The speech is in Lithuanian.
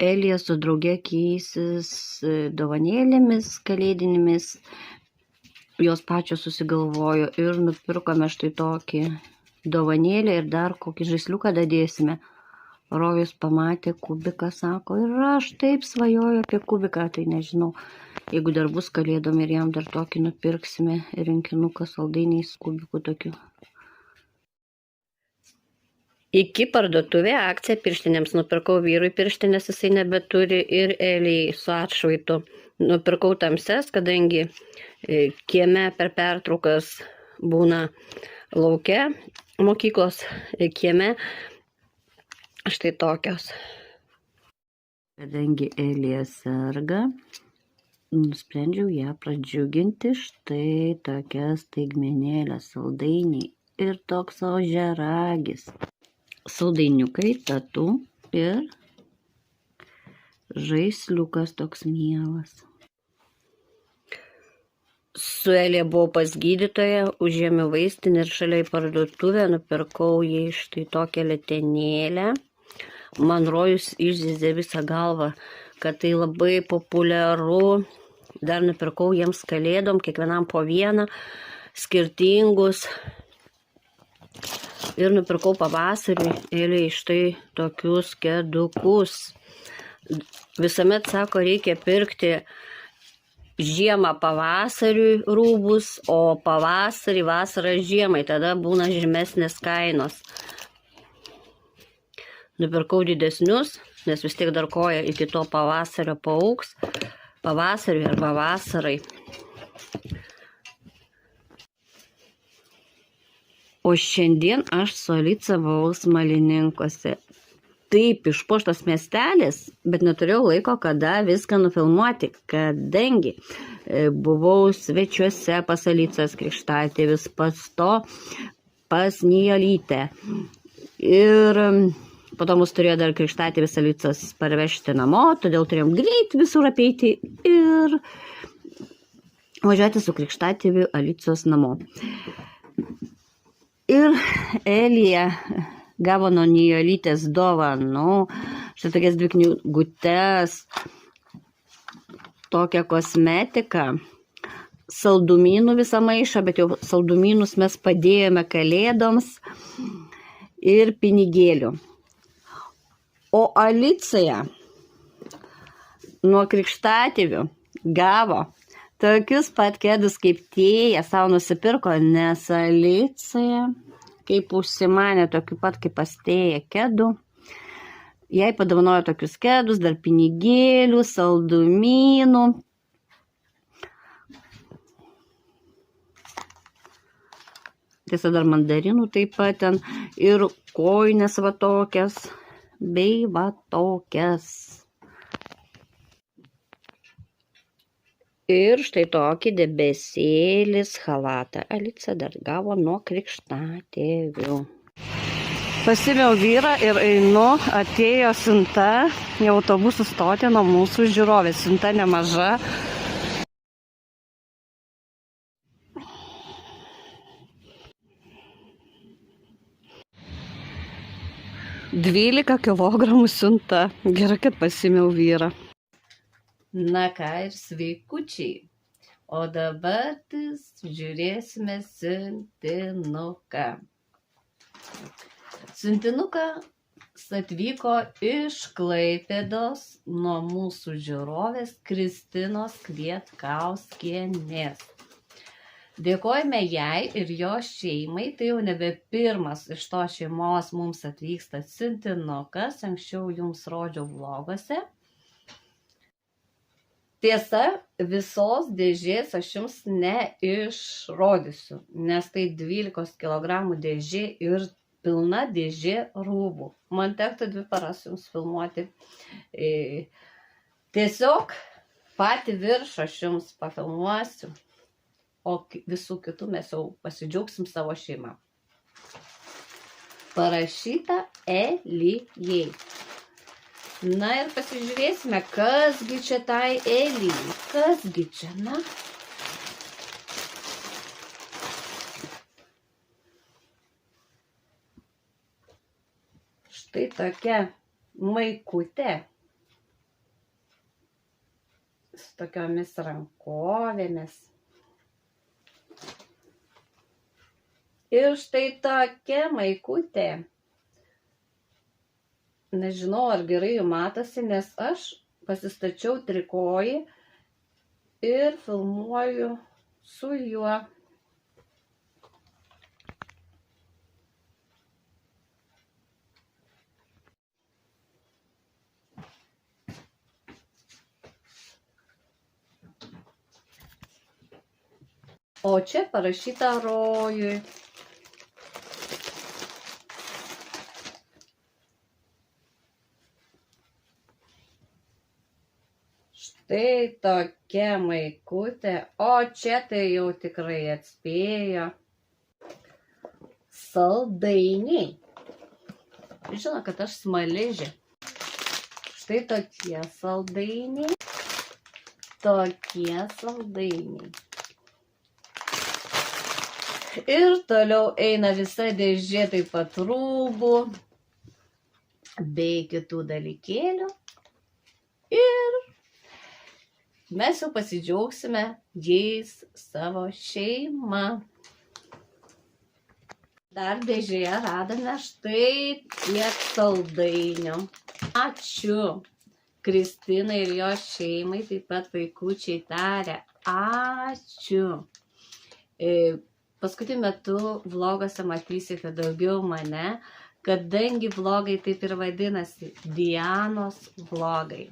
Elija su drauge keisis dovanėlėmis kalėdinėmis. Jos pačios susigalvojo ir nupirkome štai tokį dovanėlį ir dar kokį žaisliuką dadėsime. Rojus pamatė kubiką, sako, ir aš taip svajoju apie kubiką, tai nežinau, jeigu dar bus kalėdom ir jam dar tokį nupirksime rinkinuką saldainiais kubikų tokių. Iki parduotuvė akcija pirštinėms. Nupirkau vyrui pirštinės, jisai nebeturi, ir Elijai su atšvaitu. Nupirkau tamses, kadangi kieme per pertraukas būna lauke, mokyklos kieme. Štai tokios. Kadangi Elija serga, nusprendžiau ją pradžiuginti. Štai tokia staigmenėlė, saldainiai ir toks ožiaragis. Saldainiukai, tatų ir žaisliukas toks mielas. Su Elija buvau pas gydytoją, užėmiau vaistinę ir šalia į parduotuvę nupirkau jai štai tokią letenėlę. Man Rojus išzyzė visą galvą, kad tai labai populiaru. Dar nupirkau jiems kalėdom, kiekvienam po vieną, skirtingus. Ir nupirkau pavasarį Elijai štai tokius kedukus. Visuomet sako, reikia pirkti žiemą pavasariui rūbus, o pavasarį vasarą žiemai, tada būna žemesnės kainos. Nupirkau didesnius, nes vis tiek dar koja iki to pavasario paaugs, pavasariui arba vasarai. O šiandien aš su Alica buvau Smalininkuose. Taip, išpuoštas miestelis, bet neturėjau laiko, kada viską nufilmuoti, kadangi buvau svečiuose pas Alicos krikštatėvis, pas Nijolytę. Ir po to mus turėjo dar krikštatėvis Alicos parvežti namo, todėl turėjom greit visur apeiti ir važiuoti su krikštatėviu Alicos namo. Ir Elija gavo nuo Nijolytės dovanų, štai tokias 2 knygutes, tokią kosmetiką, saldumynų visą maišą, bet jau saldumynus mes padėjome kalėdoms, ir pinigėlių. O Alicija nuo krikštatėvių gavo tokius pat kedus, kaip tėja savo nusipirko, nes Alicija, kaip užsimanė tokiu pat kaip pas tėja kedų, jai padovanojo tokius kedus, dar pinigėlių, saldumynų. Tiesa, dar mandarinų taip pat ten, ir kojinės va tokias, bei va tokias. Ir štai tokį debesėlis chalatą Alica dar gavo nuo krikštatėvių. Pasimiau vyrą ir einu, atėjo siunta į autobusų stotį nuo mūsų žiūrovės. Siunta nemaža. $12 kilogramų siunta. Gerai, kad pasimiau vyrą. Na ką, ir sveikučiai. O dabar žiūrėsime siuntinuką. Siuntinukas atvyko iš Klaipėdos nuo mūsų žiūrovės Kristinos Kvietkauskienės. Dėkojame jai ir jo šeimai, tai jau nebe pirmas iš to šeimos mums atvyksta siuntinukas, anksčiau jums rodžiau vloguose. Tiesa, visos dėžės aš jums neišrodysiu, nes tai 12 kg dėžė ir pilna dėžė rūbų. Man tektų 2 paras jums filmuoti. Tiesiog patį viršą aš jums pafilmuosiu. O visų kitų mes jau pasidžiaugsim savo šeimą. Parašyta Elijai. Na ir pasižiūrėsime, kasgi čia tai Elijai. Kasgi čia, na? Štai tokia maikutė. su tokiomis rankovėmis. Ir štai tokia maikutė. Nežinau, ar gerai jų matosi, nes aš pasistačiau trikojį ir filmuoju su juo. O čia parašyta rojui. Štai tokia maikutė, o čia tai jau tikrai atspėjo. Saldainiai. Žinau, kad aš smaližė. Štai tokie saldainiai. Tokie saldainiai. Ir toliau eina visa dėžė taip pat rūbų bei kitų dalykėlių. Ir mes jau pasidžiaugsime jais savo šeimą. Dar dėžėje radome štai tiek saldainių. Ačiū Kristinai ir jos šeimai, taip pat vaikučiai taria. Ačiū. Paskutiniu metu vloguose matysite daugiau mane, kadangi vlogai taip ir vadinasi Dianos vlogai.